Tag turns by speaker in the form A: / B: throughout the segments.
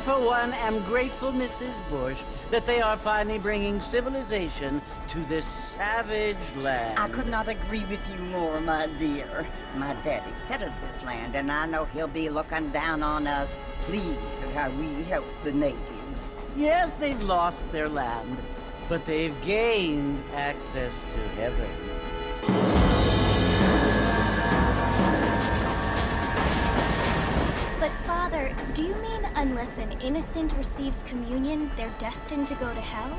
A: for one, am grateful, Mrs. Bush, that they are finally bringing civilization to this savage land.
B: I could not agree with you more, my dear. My daddy settled this land, and I know he'll be looking down on us, pleased at how we help the natives.
A: Yes, they've lost their land, but they've gained access to heaven.
C: But Father, do you mean unless an innocent receives communion, they're destined to go to hell?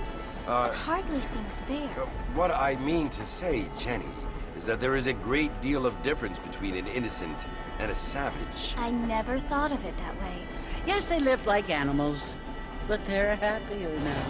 C: It hardly seems fair.
D: What I mean to say, Jenny, is that there is a great deal of difference between an innocent and a savage.
C: I never thought of it that way.
A: Yes, they lived like animals, but they're happier now.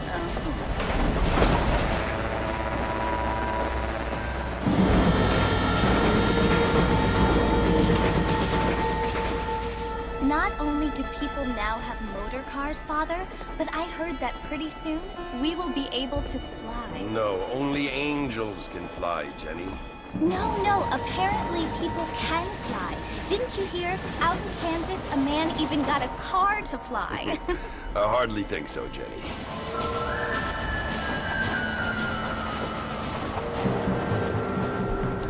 C: Not only do people now have motor cars, Father, but I heard that pretty soon we will be able to fly.
D: No, only angels can fly, Jenny.
C: No, apparently people can fly. Didn't you hear? Out in Kansas, a man even got a car to fly.
D: I hardly think so, Jenny.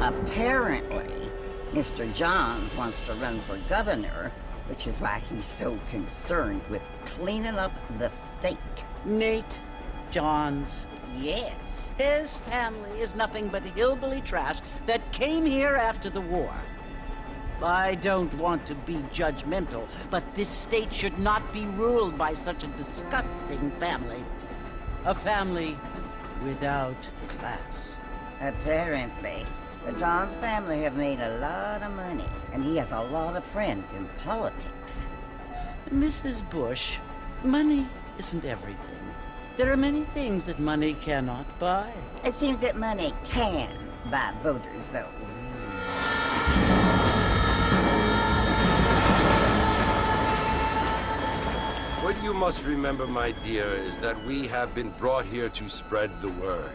B: Apparently, Mr. Johns wants to run for governor, which is why he's so concerned with cleaning up the state.
A: Nate Johns.
B: Yes.
A: His family is nothing but hillbilly trash that came here after the war. I don't want to be judgmental, but this state should not be ruled by such a disgusting family. A family without class.
B: Apparently. The Johns family have made a lot of money, and he has a lot of friends in politics.
A: Mrs. Bush, money isn't everything. There are many things that money cannot buy.
B: It seems that money can buy voters, though.
D: What you must remember, my dear, is that we have been brought here to spread the word.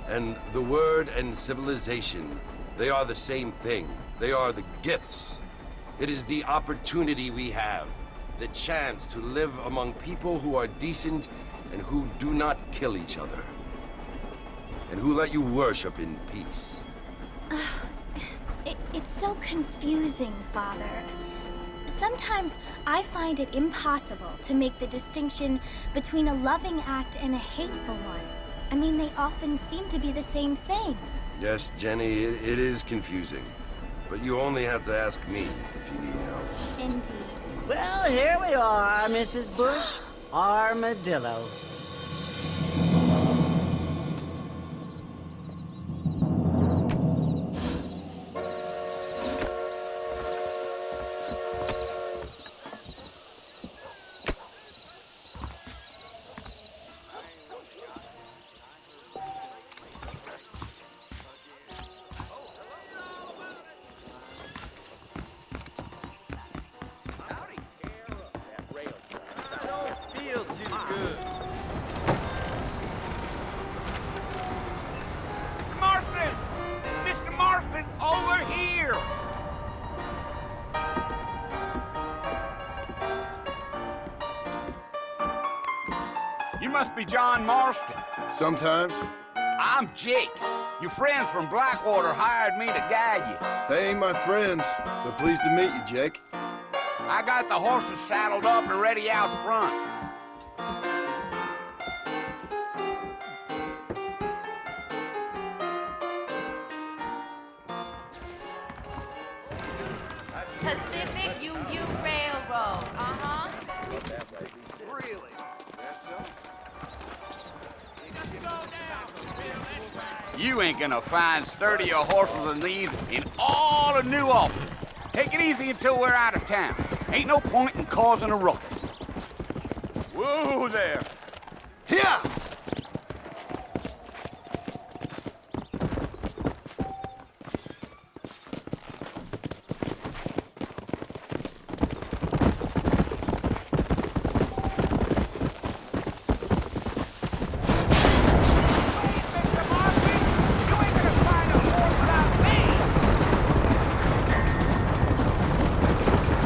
D: And the word and civilization, they are the same thing. They are the gifts. It is the opportunity we have, the chance to live among people who are decent and who do not kill each other, and who let you worship in peace.
C: It's so confusing, Father. Sometimes I find it impossible to make the distinction between a loving act and a hateful one. I mean, they often seem to be the same thing.
D: Yes, Jenny, it is confusing. But you only have to ask me if you need help.
C: Indeed.
A: Well, here we are, Mrs. Bush. Armadillo.
E: Mr. Marston, over here! You must be John Marston.
F: Sometimes.
E: I'm Jake. Your friends from Blackwater hired me to guide you.
F: They ain't my friends, but pleased to meet you, Jake.
E: I got the horses saddled up and ready out front.
G: Pacific Union Railroad. Uh-huh.
E: Really? That's so? You ain't gonna find sturdier horses than these in all of New Albany. Take it easy until we're out of town. Ain't no point in causing a ruckus. Whoa there.
F: Here!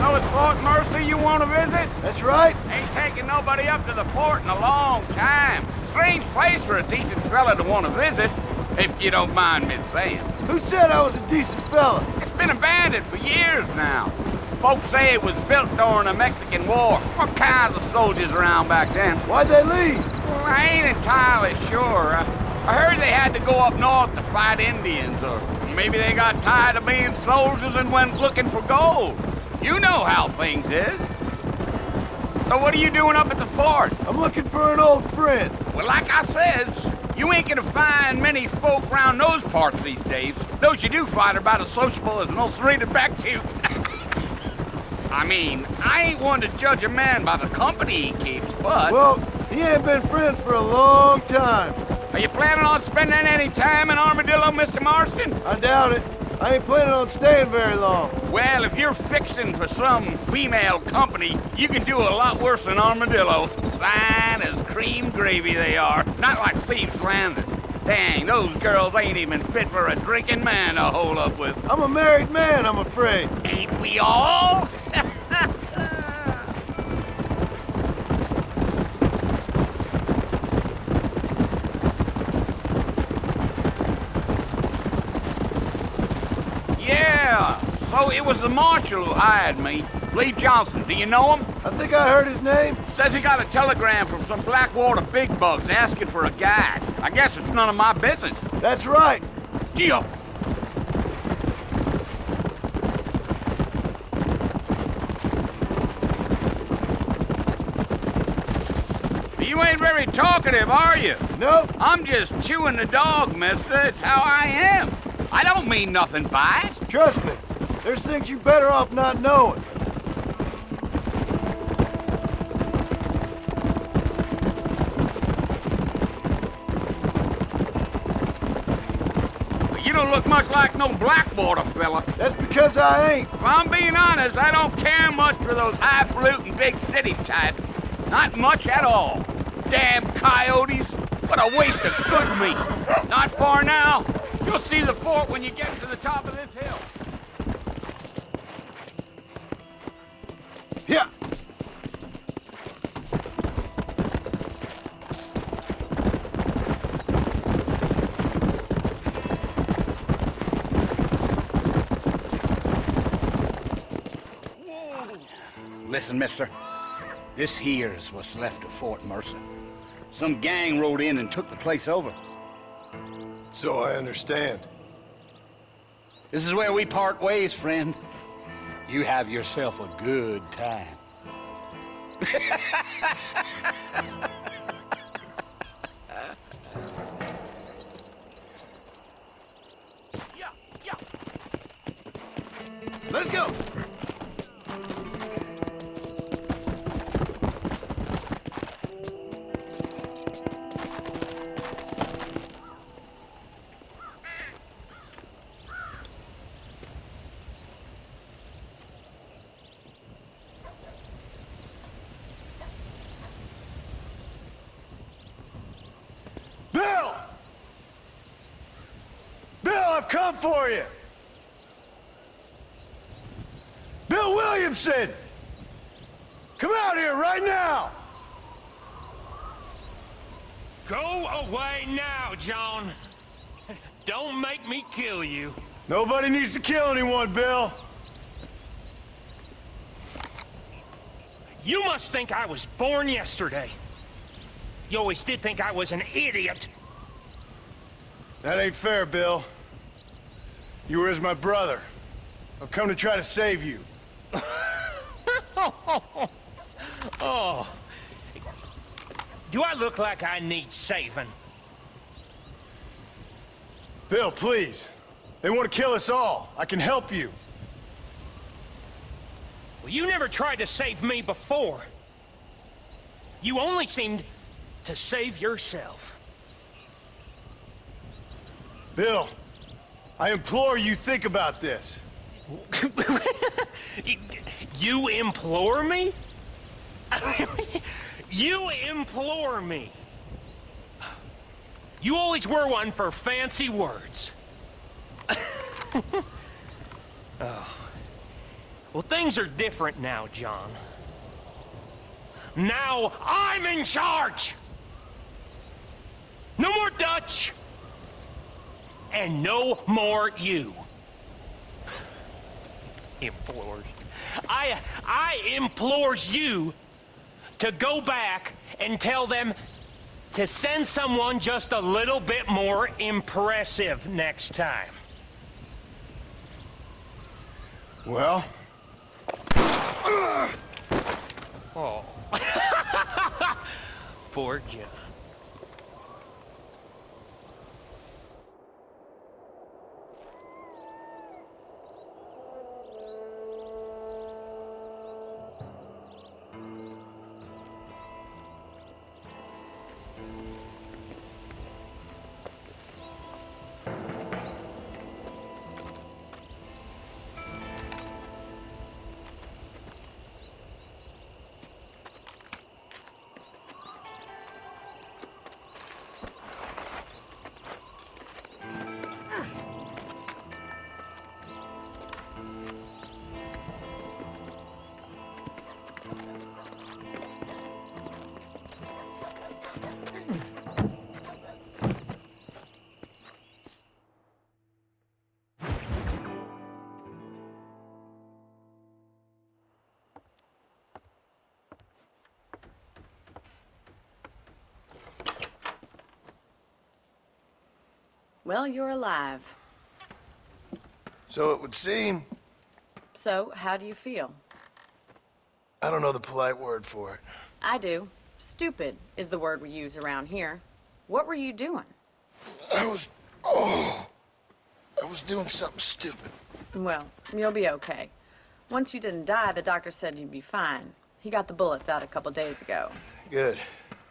E: know it's Fort Mercy you want to visit?
F: That's right.
E: Ain't taking nobody up to the fort in a long time. Strange place for a decent fella to want to visit, if you don't mind me saying.
F: Who said I was a decent fella?
E: It's been abandoned for years now. Folks say it was built during the Mexican War. All kinds of soldiers around back then.
F: Why'd they leave?
E: Well, I ain't entirely sure. I heard they had to go up north to fight Indians, or maybe they got tired of being soldiers and went looking for gold. You know how things is. So what are you doing up at the fort?
F: I'm looking for an old friend.
E: Well, like I says, you ain't gonna find many folk around those parts these days. Those you do find are about as sociable as most rated back to. I mean, I ain't one to judge a man by the company he keeps, but...
F: Well, he ain't been friends for a long time.
E: Are you planning on spending any time in Armadillo, Mr. Marston?
F: I doubt it. I ain't planning on staying very long.
E: Well, if you're fixing for some female company, you can do a lot worse than Armadillo. Fine as cream gravy they are. Not like Thieves Landing. Dang, those girls ain't even fit for a drinking man to hole up with.
F: I'm a married man, I'm afraid.
E: Ain't we all? Yeah, so it was the marshal who hired me. Lee Johnson, do you know him?
F: I think I heard his name.
E: Says he got a telegram from some Blackwater big bugs asking for a guide. I guess it's none of my business.
F: That's right.
E: Deal. You ain't very talkative, are you?
F: Nope.
E: I'm just chewing the dog, mister. It's how I am. I don't mean nothing by it.
F: Trust me. There's things you better off not knowing.
E: You don't look much like no Blackwater fella.
F: That's because I ain't.
E: If I'm being honest, I don't care much for those highfalutin big city types. Not much at all. Damn coyotes. What a waste of good meat. Not far now. You'll see the fort when you get to the top of this hill.
F: Yeah.
E: Listen, mister. This here's what's left of Fort Mercy. Some gang rode in and took the place over.
F: So I understand.
E: This is where we part ways, friend. You have yourself a good time.
F: Let's go. Bill! Bill, I've come for you! Bill Williamson! Come out here right now!
H: Go away now, John. Don't make me kill you.
F: Nobody needs to kill anyone, Bill.
H: You must think I was born yesterday. You always did think I was an idiot.
F: That ain't fair, Bill. You were as my brother. I've come to try to save you.
H: Oh. Do I look like I need saving?
F: Bill, please. They want to kill us all. I can help you.
H: Well, you never tried to save me before. You only seemed to save yourself.
F: Bill, I implore you think about this.
H: You implore me? You implore me. You always were one for fancy words. Oh. Well, things are different now, John. Now I'm in charge! No more Dutch! And no more you. Implores. I implores you to go back and tell them to send someone just a little bit more impressive next time.
F: Well?
H: Oh. Poor John.
I: Well, you're alive.
F: So it would seem.
I: So, how do you feel?
F: I don't know the polite word for it.
I: I do. Stupid is the word we use around here. What were you doing?
F: I was doing something stupid.
I: Well, you'll be okay. Once you didn't die, the doctor said you'd be fine. He got the bullets out a couple days ago.
F: Good.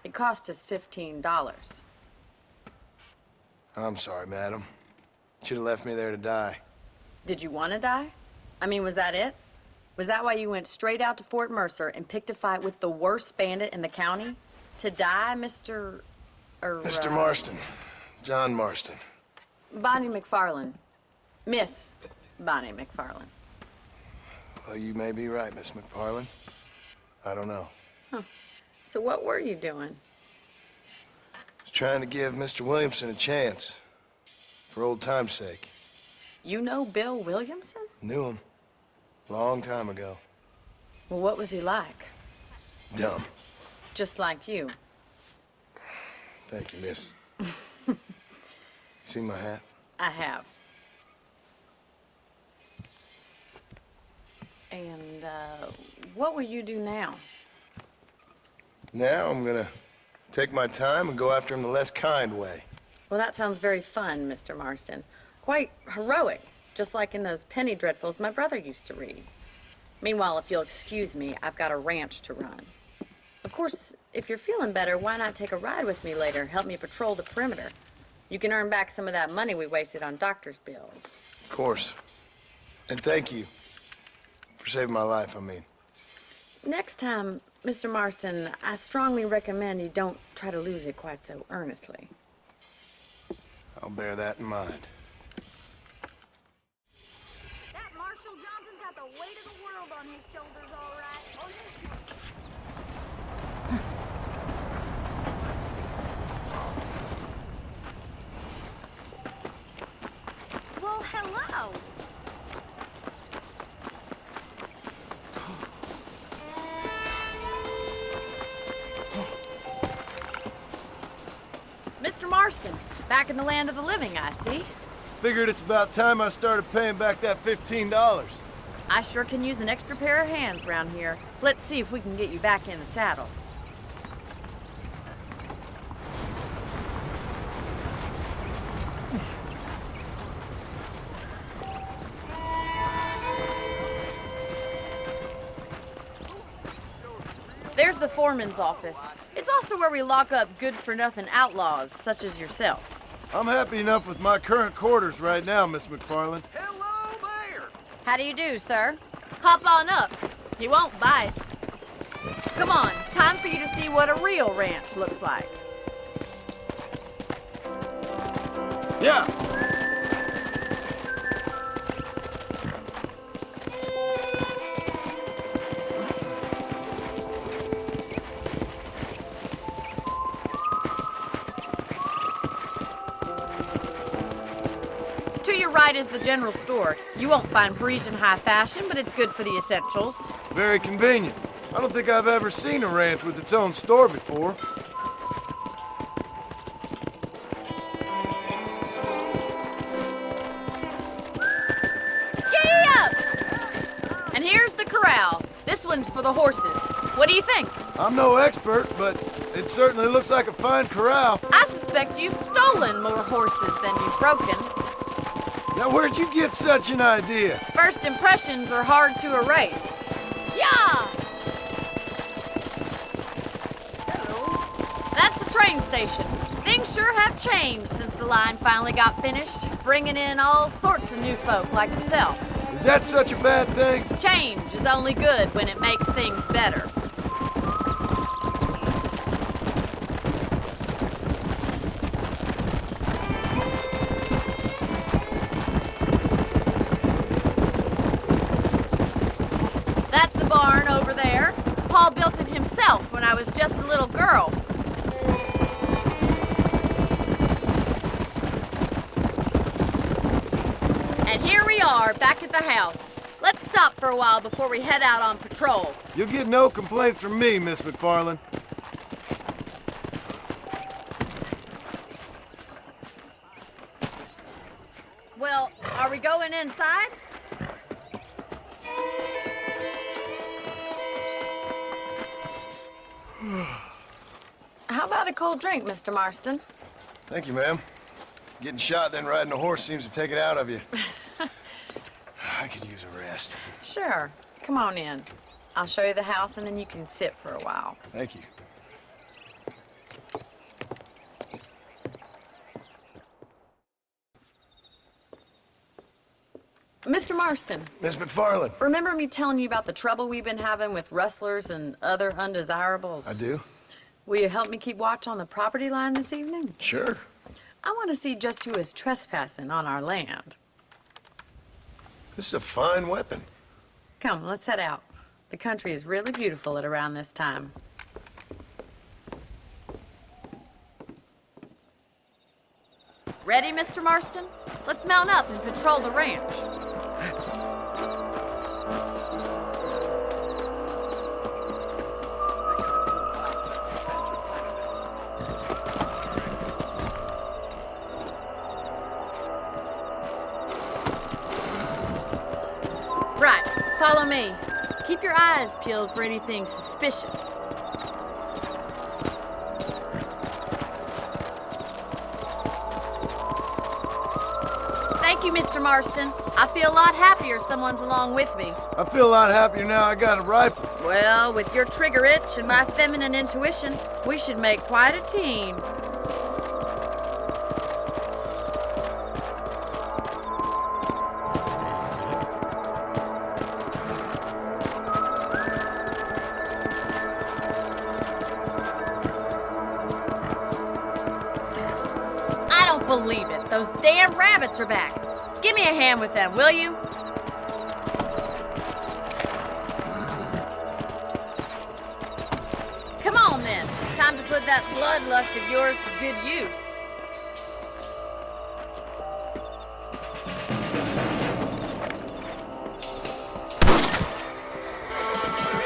I: It cost us $15.
F: I'm sorry, madam. Should have left me there to die.
I: Did you want to die? I mean, was that it? Was that why you went straight out to Fort Mercer and picked a fight with the worst bandit in the county? To die, Mr.
F: Mr. Marston. John Marston.
I: Bonnie McFarlane. Miss Bonnie McFarlane.
F: Well, you may be right, Miss McFarlane. I don't know.
I: Huh. So what were you doing?
F: I was trying to give Mr. Williamson a chance. For old time's sake.
I: You know Bill Williamson?
F: Knew him. Long time ago.
I: Well, what was he like?
F: Dumb.
I: Just like you.
F: Thank you, miss. You see my hat?
I: I have. And, what will you do now?
F: Now I'm gonna take my time and go after him the less kind way.
I: Well, that sounds very fun, Mr. Marston. Quite heroic, just like in those penny dreadfuls my brother used to read. Meanwhile, if you'll excuse me, I've got a ranch to run. Of course, if you're feeling better, why not take a ride with me later? Help me patrol the perimeter. You can earn back some of that money we wasted on doctor's bills.
F: Of course. And thank you. For saving my life, I mean.
I: Next time, Mr. Marston, I strongly recommend you don't try to lose it quite so earnestly.
F: I'll bear that in mind.
J: That Marshal Johnson's got the weight of the world on his shoulders, all right. Oh, yes. Well, hello.
I: Mr. Marston, back in the land of the living, I see.
F: Figured it's about time I started paying back that $15.
I: I sure can use an extra pair of hands around here. Let's see if we can get you back in the saddle. There's the foreman's office. It's also where we lock up good-for-nothing outlaws, such as yourself.
F: I'm happy enough with my current quarters right now, Miss McFarlane.
E: Hello there!
I: How do you do, sir? Hop on up. He won't bite. Come on, time for you to see what a real ranch looks like.
F: Yeah.
I: side is the general store. You won't find Parisian high fashion, but it's good for the essentials.
F: Very convenient. I don't think I've ever seen a ranch with its own store before.
I: And here's the corral. This one's for the horses. What do you think?
F: I'm no expert, but it certainly looks like a fine corral.
I: I suspect you've stolen more horses than you've broken.
F: Now, where'd you get such an idea?
I: First impressions are hard to erase. Yeah! Hello. That's the train station. Things sure have changed since the line finally got finished, bringing in all sorts of new folk like yourself.
F: Is that such a bad thing?
I: Change is only good when it makes things better. That's the barn over there. Paul built it himself when I was just a little girl. And here we are, back at the house. Let's stop for a while before we head out on patrol.
F: You'll get no complaints from me, Miss McFarland.
I: Well, are we going inside? How about a cold drink, Mr. Marston?
F: Thank you, ma'am. Getting shot, then riding a horse seems to take it out of you. I could use a rest.
I: Sure. Come on in. I'll show you the house, and then you can sit for a while.
F: Thank you.
I: Mr. Marston,
F: Miss McFarland.
I: remember me telling you about the trouble we've been having with rustlers and other undesirables?
F: I do.
I: Will you help me keep watch on the property line this evening?
F: Sure.
I: I want to see just who is trespassing on our land.
F: This is a fine weapon.
I: Come, let's head out. The country is really beautiful at around this time. Ready, Mr. Marston? Let's mount up and patrol the ranch. Right, follow me. Keep your eyes peeled for anything suspicious. Thank you, Mr. Marston. I feel a lot happier someone's along with me.
F: I feel a lot happier now I got a rifle.
I: Well, with your trigger itch and my feminine intuition, we should make quite a team. I don't believe it. Those damn rabbits are back. Give me a hand with them, will you? Come on, then. Time to put that bloodlust of yours to good use.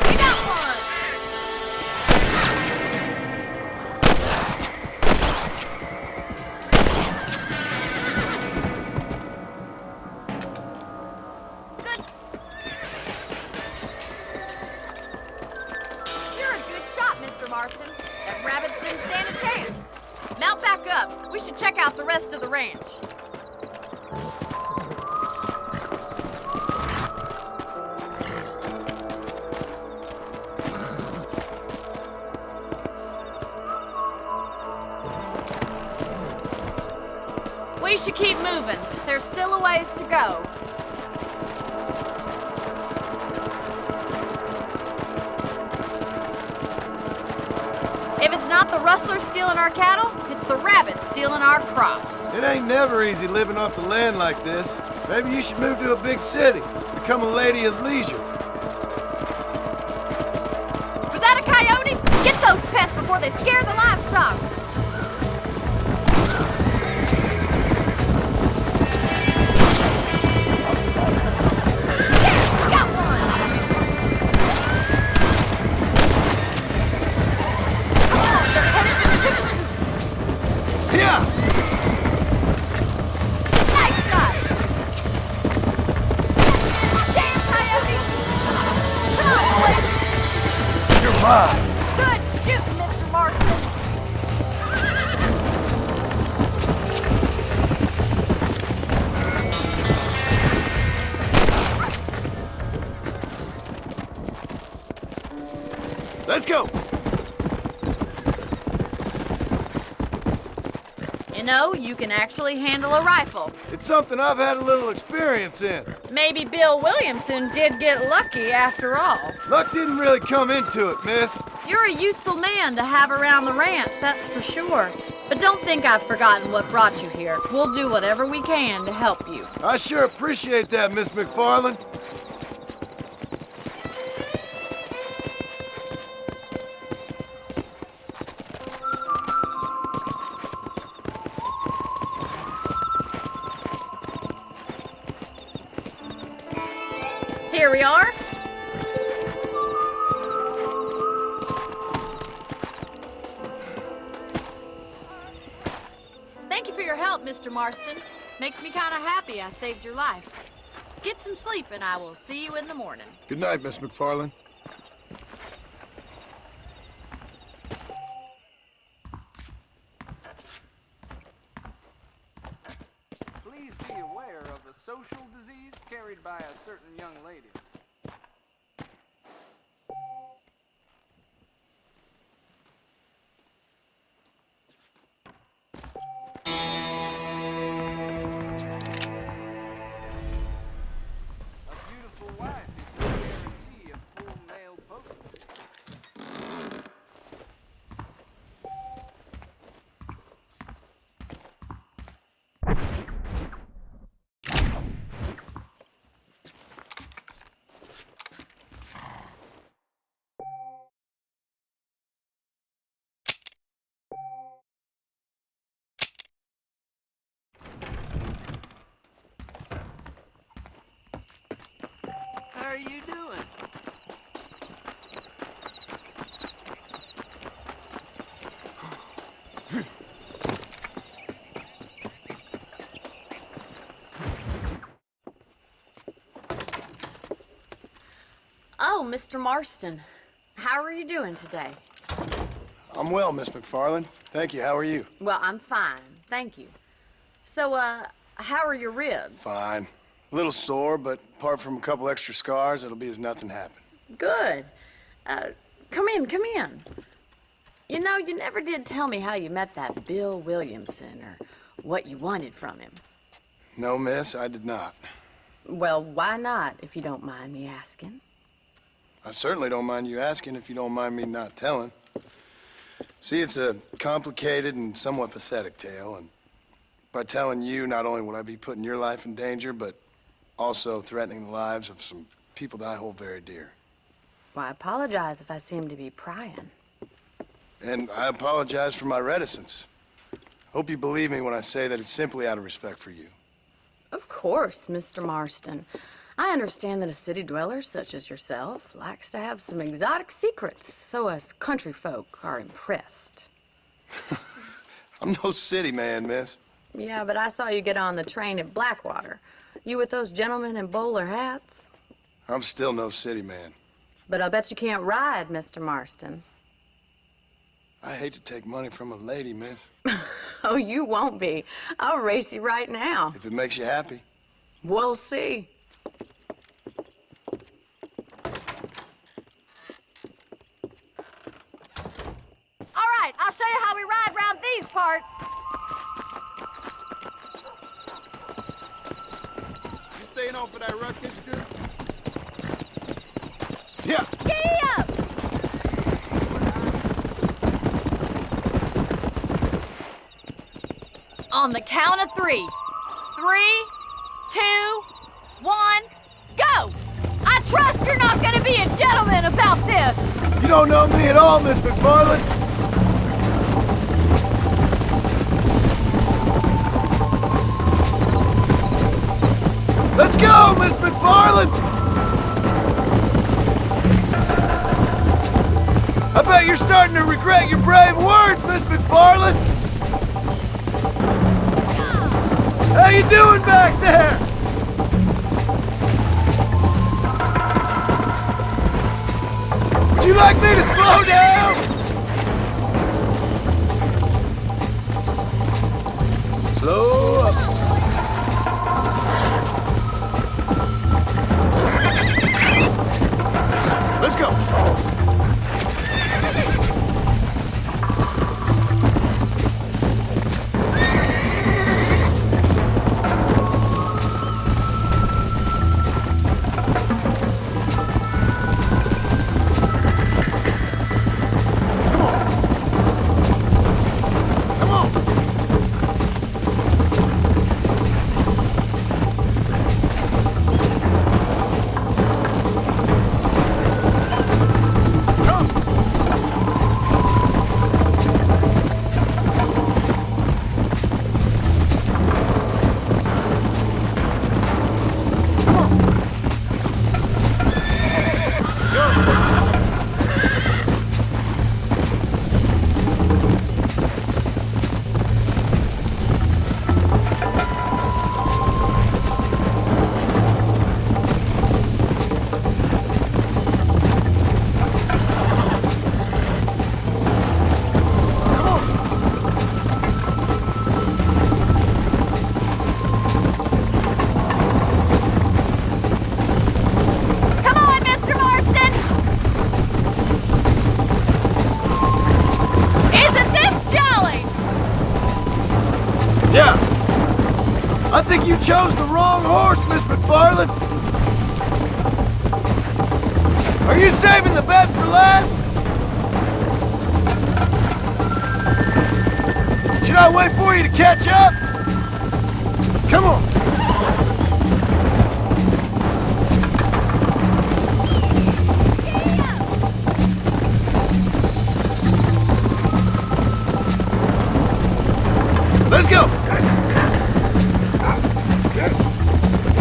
I: We got one! Good. You're a good shot, Mr. Marston. That rabbit didn't stand a chance. Mount back up. We should check out the rest of the ranch. We should keep moving. There's still a ways to go. If it's not the rustlers stealing our cattle, it's the rabbits stealing our crops.
F: It ain't never easy living off the land like this. Maybe you should move to a big city. Become a lady of leisure.
I: Was that a coyote? Get those pests before they scare the livestock.
J: Good shooting, Mr. Marston.
F: Let's go!
I: You know, you can actually handle a rifle.
F: It's something I've had a little experience in.
I: Maybe Bill Williamson did get lucky after all.
F: Luck didn't really come into it, miss.
I: You're a useful man to have around the ranch, that's for sure. But don't think I've forgotten what brought you here. We'll do whatever we can to help you.
F: I sure appreciate that, Miss McFarland.
I: Here we are. Thank you for your help, Mr. Marston. Makes me kind of happy I saved your life. Get some sleep and I will see you in the morning.
F: Good night, Miss McFarland.
K: Please be aware of a social disease carried by a certain young lady. A beautiful wife is no guarantee of full male potency. How are you doing?
I: Oh, Mr. Marston. How are you doing today?
F: I'm well, Miss McFarland. Thank you. How are you?
I: Well, I'm fine. Thank you. So, how are your ribs?
F: Fine. A little sore, but apart from a couple extra scars, it'll be as nothing happened.
I: Good. Come in, come in. You know, you never did tell me how you met that Bill Williamson or what you wanted from him.
F: No, miss, I did not.
I: Well, why not, if you don't mind me asking?
F: I certainly don't mind you asking if you don't mind me not telling. See, it's a complicated and somewhat pathetic tale, and by telling you, not only would I be putting your life in danger, but also threatening the lives of some people that I hold very dear.
I: Well, I apologize if I seem to be prying.
F: And I apologize for my reticence. Hope you believe me when I say that it's simply out of respect for you.
I: Of course, Mr. Marston. I understand that a city dweller such as yourself likes to have some exotic secrets, so us country folk are impressed.
F: I'm no city man, miss.
I: Yeah, but I saw you get on the train at Blackwater. You with those gentlemen in bowler hats?
F: I'm still no city man.
I: But I'll bet you can't ride, Mr. Marston.
F: I hate to take money from a lady, miss.
I: Oh, you won't be. I'll race you right now.
F: If it makes you happy.
I: We'll see.
J: All right, I'll show you how we ride around these parts.
F: You staying on for that ruckus, dude? Yeah.
J: Giddy up!
I: On the count of 3. 3, 2, 1, go!
J: I trust you're not gonna be a gentleman about this.
F: You don't know me at all, Miss McFarland. Let's go, Miss McFarland! I bet you're starting to regret your brave words, Miss McFarland! How you doing back there? Would you like me to slow down? Slow up. Let's go. I think you chose the wrong horse, Miss McFarland. Are you saving the best for last? Should I wait for you to catch up? Come on. Let's go.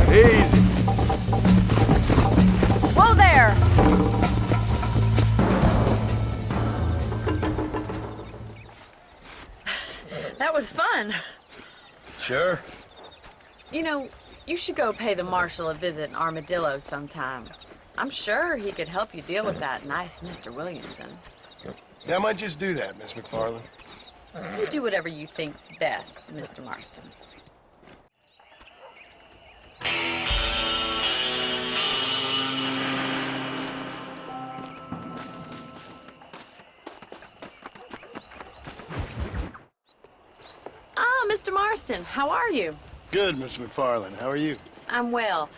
F: Easy.
I: Whoa there! That was fun.
F: Sure.
I: You know, you should go pay the marshal a visit in Armadillo sometime. I'm sure he could help you deal with that nice Mr. Williamson.
F: Yeah, I might just do that, Miss McFarland.
I: You do whatever you think's best, Mr. Marston. Mr. Marston, how are you?
F: Good, Miss McFarland. How are you?
I: I'm well.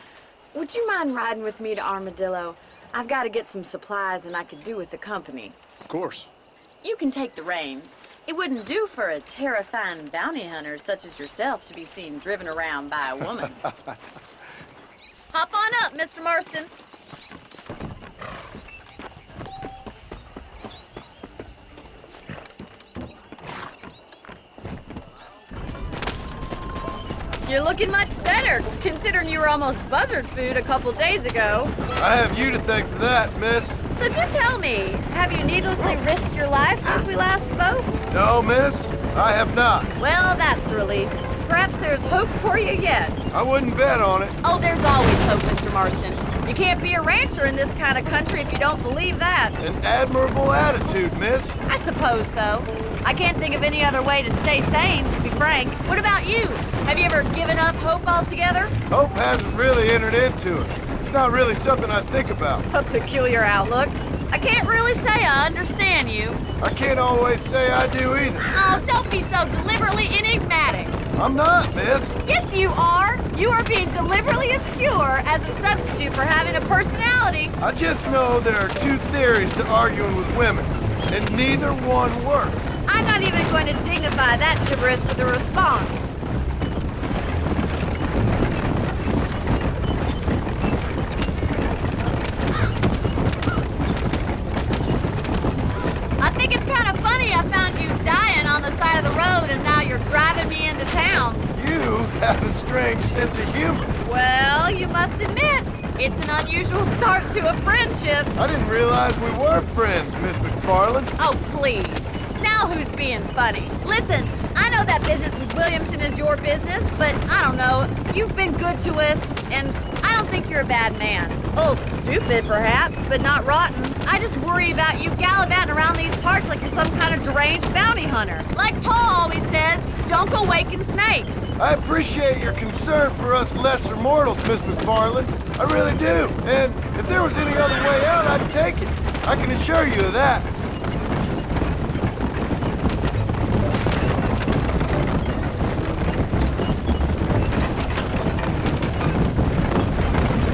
I: Would you mind riding with me to Armadillo? I've got to get some supplies and I could do with the company.
F: Of course.
I: You can take the reins. It wouldn't do for a terrifying bounty hunter such as yourself to be seen driven around by a woman. Hop on up, Mr. Marston. You're looking much better, considering you were almost buzzard food a couple days ago.
F: I have you to thank for that, miss.
I: So do tell me, have you needlessly risked your life since we last spoke?
F: No, miss, I have not.
I: Well, that's a relief. Perhaps there's hope for you yet.
F: I wouldn't bet on it.
I: Oh, there's always hope, Mr. Marston. You can't be a rancher in this kind of country if you don't believe that.
F: An admirable attitude, miss.
I: I suppose so. I can't think of any other way to stay sane, to be frank. What about you? Have you ever given up hope altogether?
F: Hope hasn't really entered into it. It's not really something I think about.
I: A peculiar outlook. I can't really say I understand you.
F: I can't always say I do either.
I: Oh, don't be so deliberately enigmatic.
F: I'm not, miss.
I: Yes, you are. You are being deliberately obscure as a substitute for having a personality.
F: I just know there are two theories to arguing with women, and neither one works.
I: I'm not even going to dignify that gibberish with a response. I think it's kind of funny I found you dying on the side of the road and now you're driving me into town.
F: You have a strange sense of humor.
I: Well, you must admit, it's an unusual start to a friendship.
F: I didn't realize we were friends, Miss McFarland.
I: Oh, please. Now who's being funny? Listen, I know that business with Williamson is your business, but I don't know. You've been good to us, and I don't think you're a bad man. A little stupid, perhaps, but not rotten. I just worry about you gallivanting around these parts like you're some kind of deranged bounty hunter. Like Paul always says, don't go waking snakes.
F: I appreciate your concern for us lesser mortals, Miss McFarland. I really do. And if there was any other way out, I'd take it. I can assure you of that.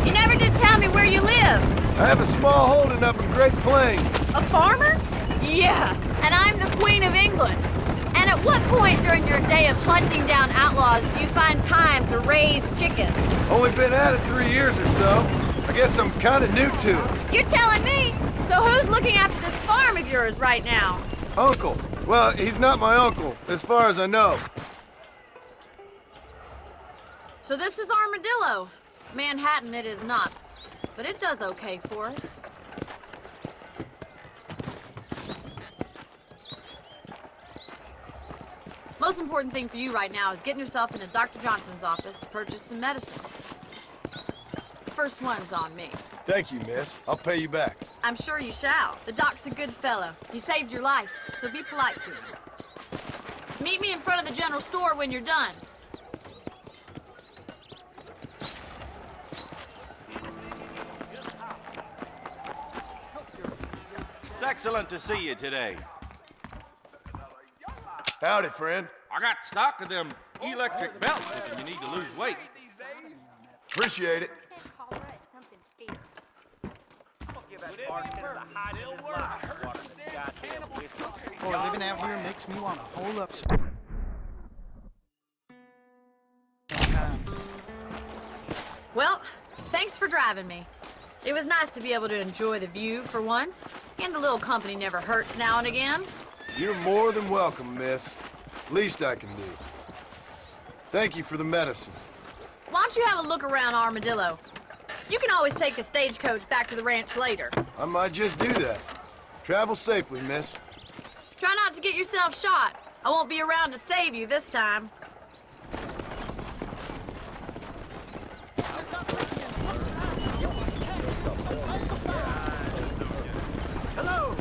I: You never did tell me where you live.
F: I have a small holding up in Great Plains.
I: A farmer? Yeah, and I'm the Queen of England. And at what point during your day of hunting down outlaws do you find time to raise chickens?
F: Only been at it 3 years or so. I guess I'm kind of new to it.
I: You're telling me? So who's looking after this farm of yours right now?
F: Uncle. Well, he's not my uncle, as far as I know.
I: So this is Armadillo. Manhattan it is not, but it does okay for us. Most important thing for you right now is getting yourself into Dr. Johnson's office to purchase some medicine. First one's on me.
F: Thank you, miss. I'll pay you back.
I: I'm sure you shall. The doc's a good fellow. He saved your life, so be polite to him. Meet me in front of the general store when you're done.
L: It's excellent to see you today.
F: Howdy, friend.
L: I got stock of them electric belts if you need to lose weight.
F: Appreciate it.
M: Boy, living out here makes me want to hole up some.
I: Well, thanks for driving me. It was nice to be able to enjoy the view for once, and a little company never hurts now and again.
F: You're more than welcome, miss. Least I can do. Thank you for the medicine.
I: Why don't you have a look around Armadillo? You can always take a stagecoach back to the ranch later.
F: I might just do that. Travel safely, miss.
I: Try not to get yourself shot. I won't be around to save you this time.
M: Hello.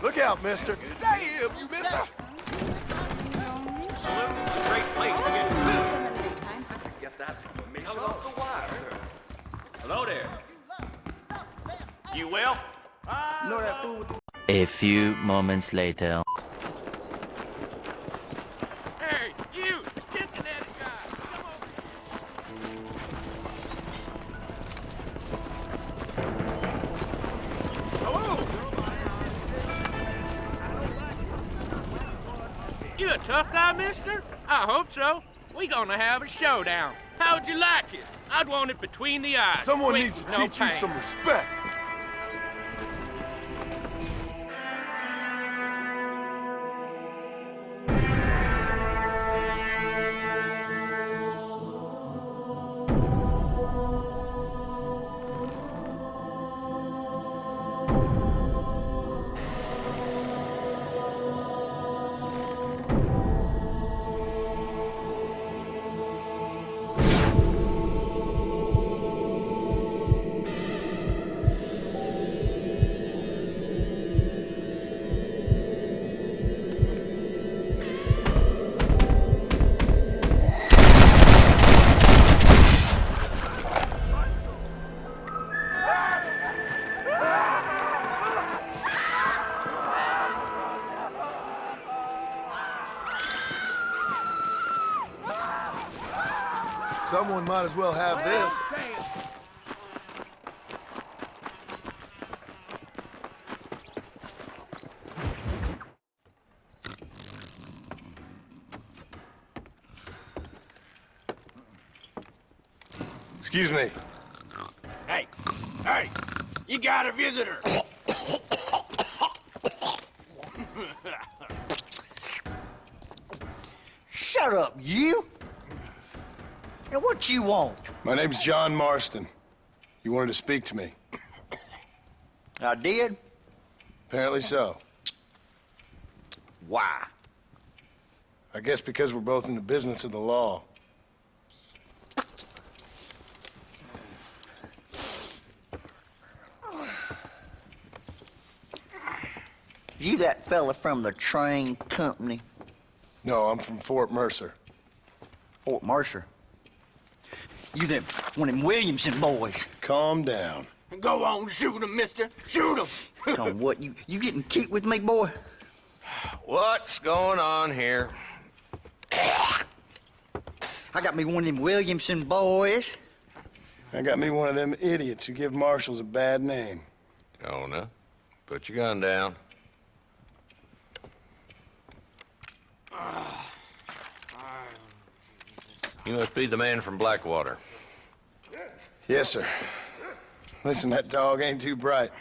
F: Look out, mister.
L: Damn, you missed her! Salute is a great place to get food. Guess that's coming off the wire, sir. Hello there. You well?
N: A few moments later.
E: Hey, you, the Cincinnati guy, come over here. Hello? You a tough guy, mister? I hope so. We gonna have a showdown. How'd you like it? I'd want it between the eyes.
F: Someone
E: Quick,
F: needs to
E: no
F: teach you
E: pain.
F: some respect. Someone might as well have this. Excuse me.
E: Hey, hey, you got a visitor.
M: Shut up, you! Now what you want?
F: My name's John Marston. You wanted to speak to me.
L: I did?
F: Apparently so.
L: Why?
F: I guess because we're both in the business of the law.
L: You that fella from the train company?
F: No, I'm from Fort Mercer.
L: Fort Mercer? You them one of them Williamson boys?
F: Calm down.
O: Go on, shoot him, mister. Shoot him.
L: Come on, what, you getting kicked with me, boy?
E: What's going on here?
L: I got me one of them Williamson boys.
F: I got me one of them idiots who give marshals a bad name.
E: Jonah, put your gun down. You must be the man from Blackwater.
F: Yes, sir. Listen, that dog ain't too bright,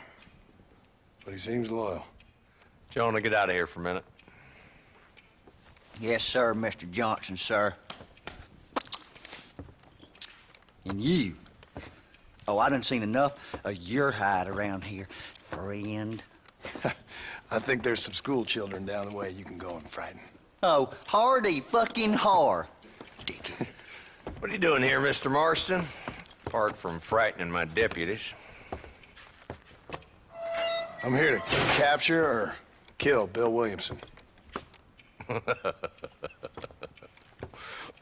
F: but he seems loyal.
E: Jonah, get out of here for a minute.
L: Yes, sir, Mr. Johnson, sir. And you. Oh, I done seen enough of your hide around here, friend.
F: I think there's some school children down the way you can go and frighten.
L: Oh, hardy fucking har. Dickhead.
E: What are you doing here, Mr. Marston? Apart from frightening my deputies.
F: I'm here to capture or kill Bill Williamson.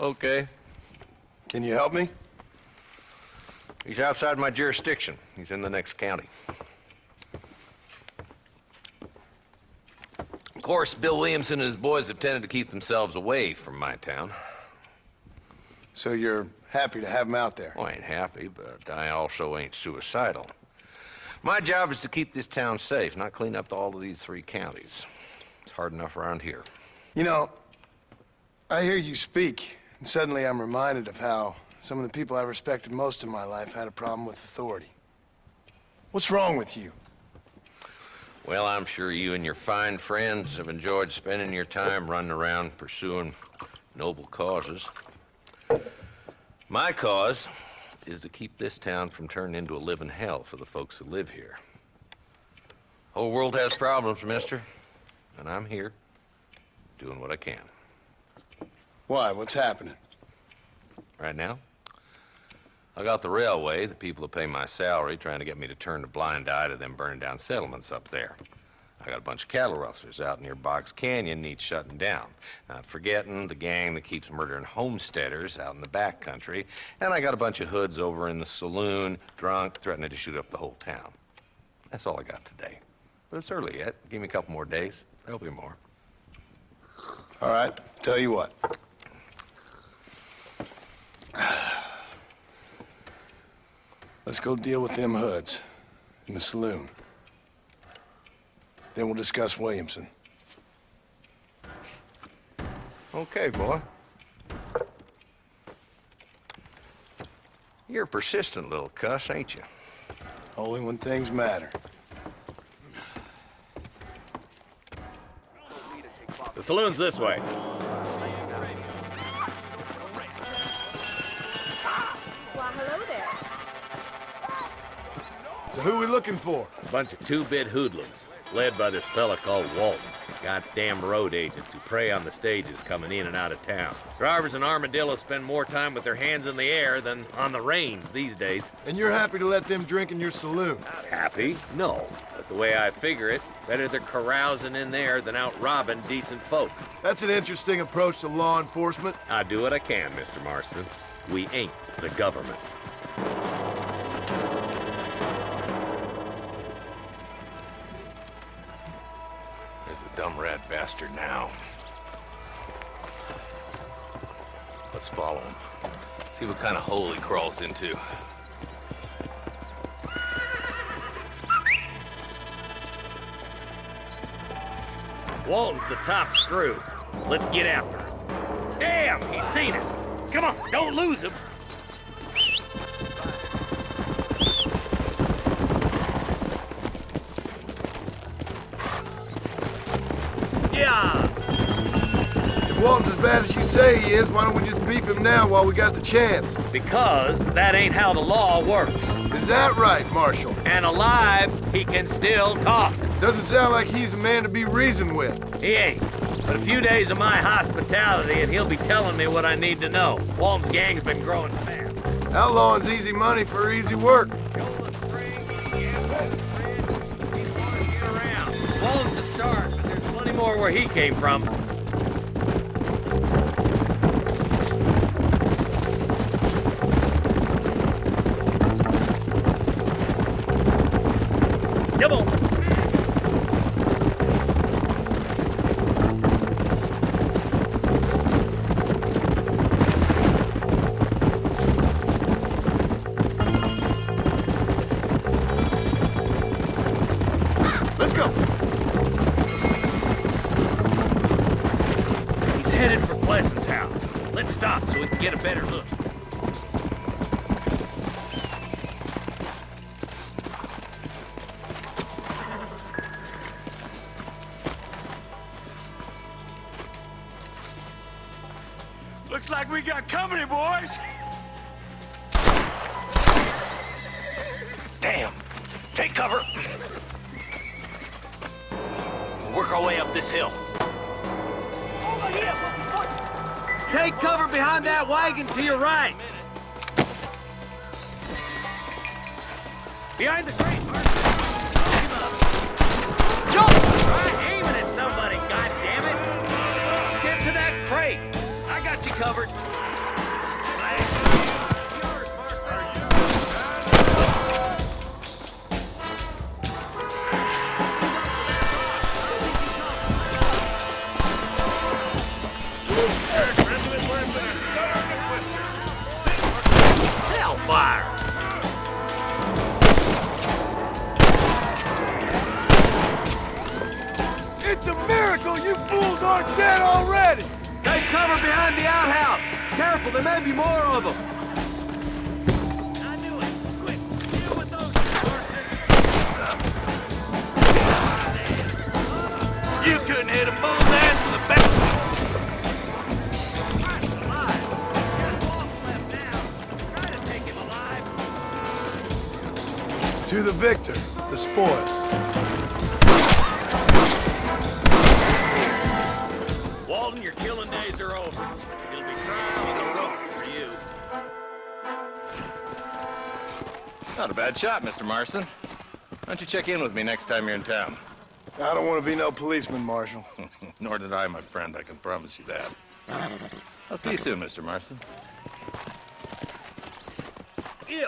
E: Okay.
F: Can you help me?
E: He's outside my jurisdiction. He's in the next county. Of course, Bill Williamson and his boys have tended to keep themselves away from my town.
F: So you're happy to have him out there?
E: Well, I ain't happy, but I also ain't suicidal. My job is to keep this town safe, not clean up all of these 3 counties. It's hard enough around here.
F: You know, I hear you speak, and suddenly I'm reminded of how some of the people I respected most in my life had a problem with authority. What's wrong with you?
E: Well, I'm sure you and your fine friends have enjoyed spending your time running around pursuing noble causes. My cause is to keep this town from turning into a living hell for the folks who live here. Whole world has problems, mister, and I'm here doing what I can.
F: Why? What's happening?
E: Right now, I got the railway, the people who pay my salary, trying to get me to turn a blind eye to them burning down settlements up there. I got a bunch of cattle rustlers out near Boggs Canyon needs shutting down. Not forgetting the gang that keeps murdering homesteaders out in the back country. And I got a bunch of hoods over in the saloon, drunk, threatening to shoot up the whole town. That's all I got today. But it's early yet. Give me a couple more days. There'll be more.
F: All right, tell you what. Let's go deal with them hoods in the saloon. Then we'll discuss Williamson.
E: Okay, boy. You're a persistent little cuss, ain't you?
F: Only when things matter.
P: The saloon's this way.
J: Why, hello there.
F: So who are we looking for?
P: A bunch of 2-bit hoodlums, led by this fella called Walton. Goddamn road agents who prey on the stages coming in and out of town. Drivers in Armadillo spend more time with their hands in the air than on the reins these days.
F: And you're happy to let them drink in your saloon?
P: Not happy, no. But the way I figure it, better they're carousing in there than out robbing decent folk.
F: That's an interesting approach to law enforcement.
P: I do what I can, Mr. Marston. We ain't the government.
E: There's the dumb rat bastard now. Let's follow him. See what kind of hole he crawls into.
P: Walton's the top screw. Let's get after him. Damn, he's seen it. Come on, don't lose him.
F: If Walton's bad as you say he is, why don't we just beef him now while we got the chance?
P: Because that ain't how the law works.
F: Is that right, Marshal?
P: And alive, he can still talk.
F: Doesn't sound like he's a man to be reasoned with.
P: He ain't. But a few days of my hospitality and he'll be telling me what I need to know. Walton's gang's been growing fast.
F: Outlawing's easy money for easy work.
P: Walton's the start, but there's plenty more where he came from. Come on.
F: Let's go.
P: He's headed for Pleasant's house. Let's stop so we can get a better look.
O: Looks like we got company, boys. Damn. Take cover. We'll work our way up this hill.
Q: Take cover behind that wagon to your right.
P: Behind the crate, Marston. Aim up. Jump! I'm aiming at somebody, goddammit! Get to that crate. I got you covered. Hellfire!
F: It's a miracle you fools aren't dead already!
Q: Take cover behind the outhouse. Careful, there may be more of them.
P: I knew it. Quick, deal with those
O: You couldn't hit a bull's ass with a bat.
F: To the victor, the spoils.
P: Walton, your killing days are over. You'll be trying on the rope for you.
R: Not a bad shot, Mr. Marston. Why don't you check in with me next time you're in town?
F: I don't want to be no policeman, Marshal.
R: Nor did I, my friend. I can promise you that. I'll see you soon, Mr. Marston.
P: Yeah.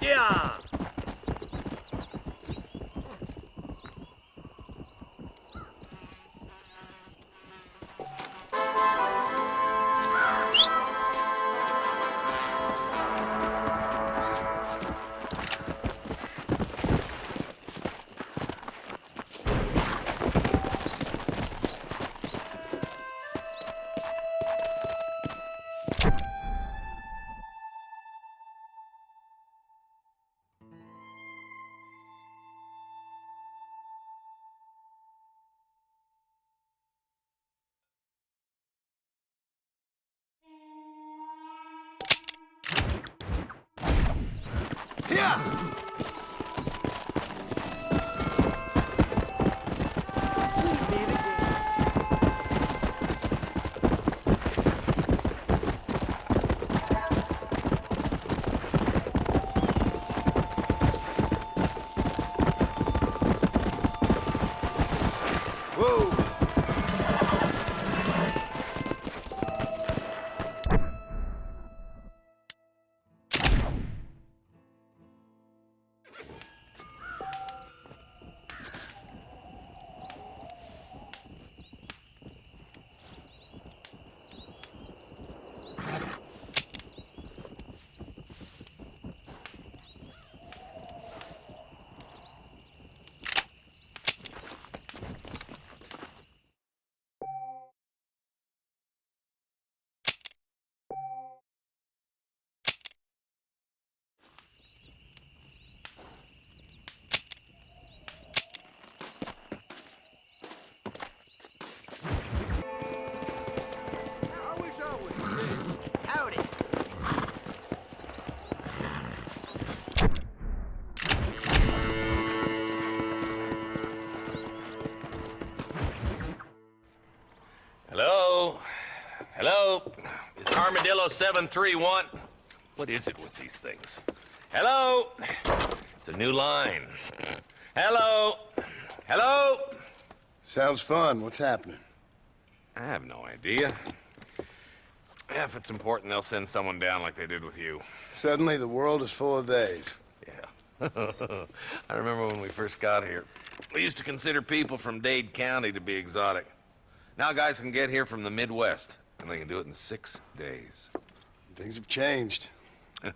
P: Yeah. 731. What is it with these things? Hello? It's a new line. Hello? Hello?
F: Sounds fun. What's happening?
P: I have no idea. Yeah, if it's important, they'll send someone down like they did with you.
F: Suddenly, the world is full of theys.
P: Yeah. I remember when we first got here. We used to consider people from Dade County to be exotic. Now guys can get here from the Midwest, and they can do it in 6 days.
F: Things have changed.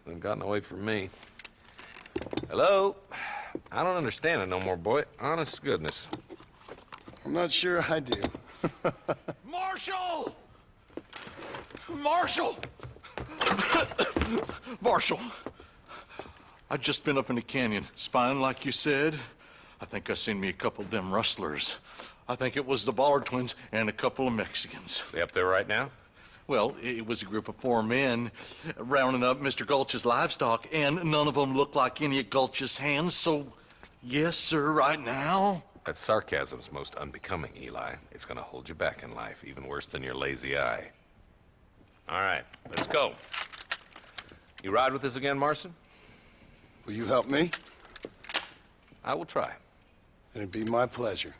P: They've gotten away from me. Hello? I don't understand it no more, boy. Honest to goodness.
F: I'm not sure I do.
S: Marshal! Marshal! Marshal! I've just been up in the canyon, spying like you said. I think I seen me a couple of them rustlers. I think it was the Ballard twins and a couple of Mexicans.
P: They up there right now?
S: Well, it was a group of 4 men rounding up Mr. Gulch's livestock, and none of them looked like any of Gulch's hands, so yes, sir, right now.
P: That sarcasm's most unbecoming, Eli. It's gonna hold you back in life, even worse than your lazy eye. All right, let's go. You ride with us again, Marston?
F: Will you help me?
P: I will try.
F: It'd be my pleasure.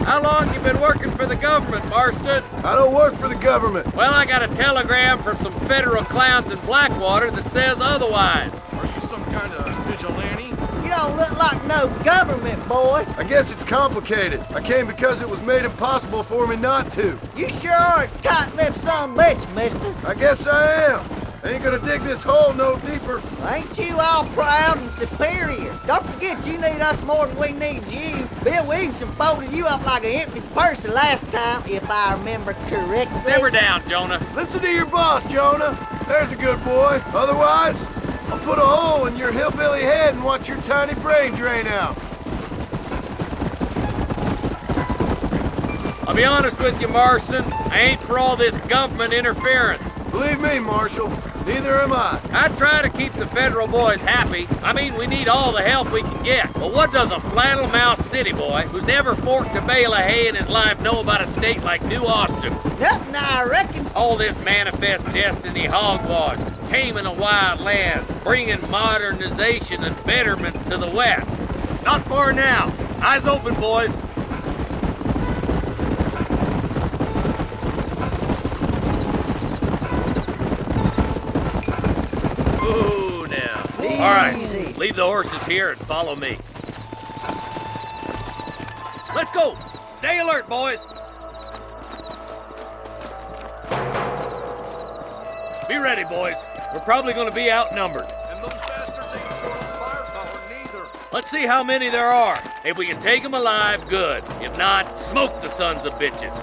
E: How long you been working for the government, Marston?
F: I don't work for the government.
E: Well, I got a telegram from some federal clowns in Blackwater that says otherwise.
S: Are you some kind of vigilante?
B: You don't look like no government, boy.
F: I guess it's complicated. I came because it was made impossible for me not to.
B: You sure are a tight-lipped son of a bitch, mister.
F: I guess I am. I ain't gonna dig this hole no deeper.
B: Ain't you all proud and superior? Don't forget you need us more than we need you. Bill Williamson folded you up like an empty purse the last time, if I remember correctly.
E: Simmer down, Jonah.
F: Listen to your boss, Jonah. There's a good boy. Otherwise, I'll put a hole in your hillbilly head and watch your tiny brain drain out.
E: I'll be honest with you, Marston. I ain't for all this government interference.
F: Believe me, Marshal, neither am I.
E: I try to keep the federal boys happy. I mean, we need all the help we can get. But what does a flannel-mouthed city boy who's never forked a bale of hay in his life know about a state like New Austin?
B: Nothing, I reckon.
E: All this manifest destiny hogwash, taming a wild land, bringing modernization and betterments to the West. Not far now. Eyes open, boys. Ooh, now. All right, leave the horses here and follow me. Let's go. Stay alert, boys. Be ready, boys. We're probably going to be outnumbered.
S: And those bastards ain't short on firepower neither.
E: Let's see how many there are. If we can take them alive, good. If not, smoke the sons of bitches.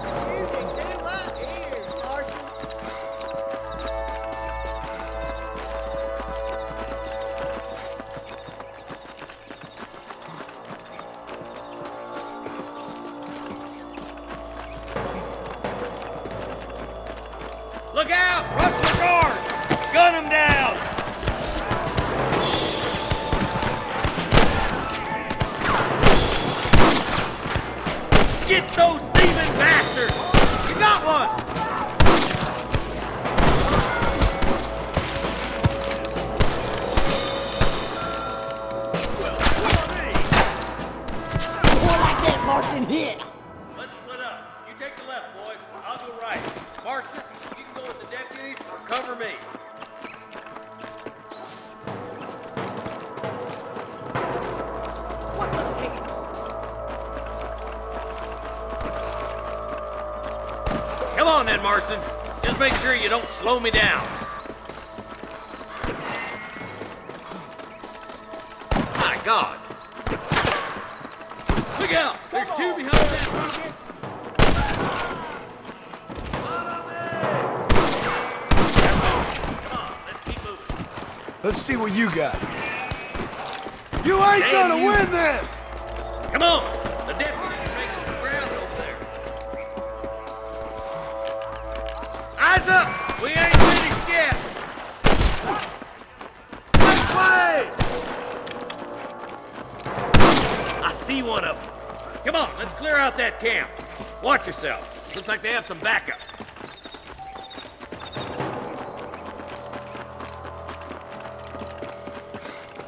E: Look out! Rush the guard! Gun them down! Get those thieving bastards! You got one!
B: More like that, Marston, hit.
E: Let's split up. You take the left, boys. I'll go right. Marston, you can go with the deputies or cover me.
B: What the heck?
E: Come on then, Marston. Just make sure you don't slow me down. My God. Look out! There's two behind that rocket. Come on, let's keep moving.
F: Let's see what you got. You ain't
E: Damn
F: gonna
E: you.
F: win this!
E: Come on! The deputies are making some ground over there.
P: Eyes up! We ain't finished yet! This way! I see one of them. Come on, let's clear out that camp. Watch yourself. Looks like they have some backup.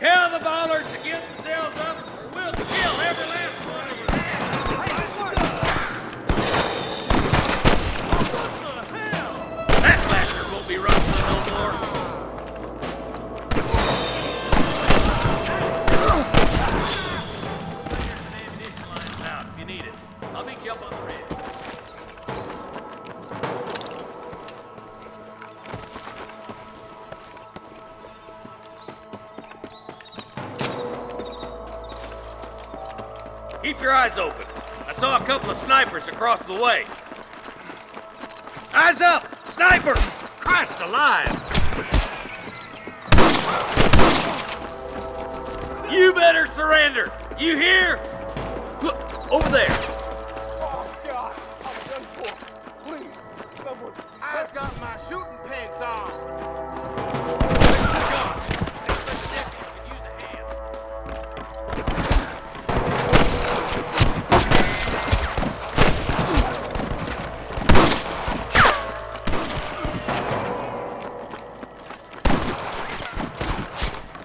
P: Tell the bollards to get themselves up, or we'll kill every last one of you. That bastard won't be rustling no more. Ammunition lines out if you need it. I'll meet you up on the ridge. Keep your eyes open. I saw a couple of snipers across the way. Eyes up! Sniper! Christ alive! You better surrender! You hear? Look, over there.
Q: Oh, God. I'm done for. Please, someone. I've got my shooting pants on.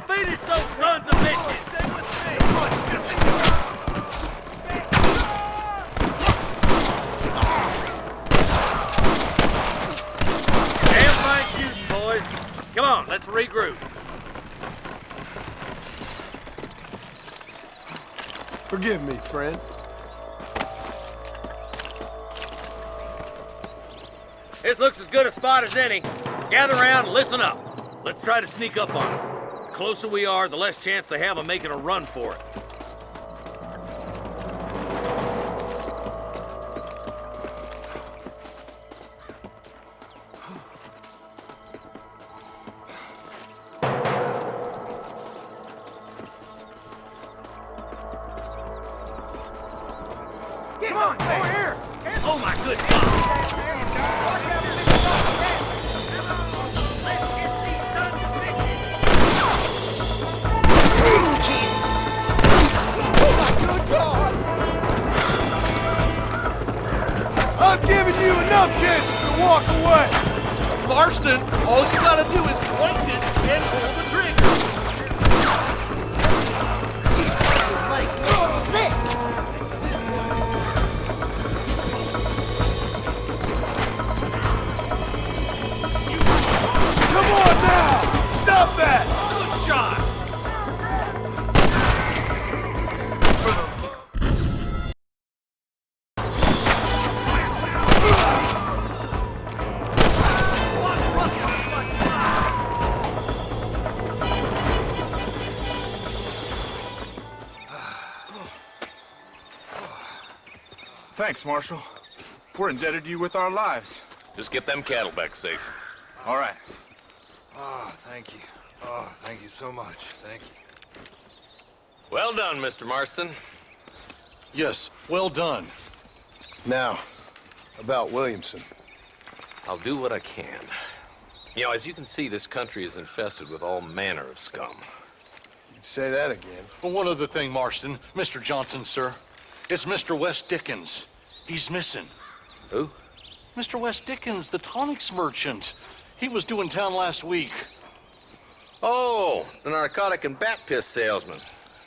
P: Finish those sons of bitches! Stay with me! Damn fine shooting, boys. Come on, let's regroup.
F: Forgive me, friend.
P: This looks as good a spot as any. Gather around and listen up. Let's try to sneak up on them. The closer we are, the less chance they have of making a run for it.
Q: Come on, over here.
P: Oh my good God!
Q: I'm giving you enough chances to walk away.
S: Marston, all you gotta do is point it and pull the trigger.
Q: Come on now! Stop that!
S: Good shot!
O: Thanks, Marshal. We're indebted to you with our lives.
R: Just get them cattle back safe.
O: All right. Oh, thank you. Oh, thank you so much. Thank you.
R: Well done, Mr. Marston.
S: Yes, well done.
F: Now, about Williamson.
R: I'll do what I can. You know, as you can see, this country is infested with all manner of scum.
F: You'd say that again.
S: Well, one other thing, Marston. Mr. Johnson, sir. It's Mr. Wes Dickens. He's missing.
R: Who?
S: Mr. Wes Dickens, the tonics merchant. He was due in town last week.
R: Oh, the narcotic and bat piss salesman.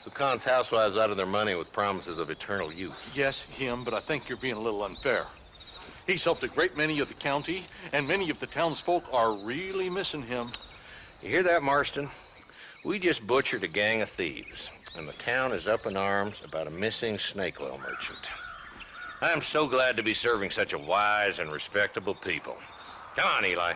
R: Who cons housewives out of their money with promises of eternal youth.
S: Yes, him, but I think you're being a little unfair. He's helped a great many of the county, and many of the townsfolk are really missing him.
R: You hear that, Marston? We just butchered a gang of thieves, and the town is up in arms about a missing snake oil merchant. I am so glad to be serving such a wise and respectable people. Come on, Eli.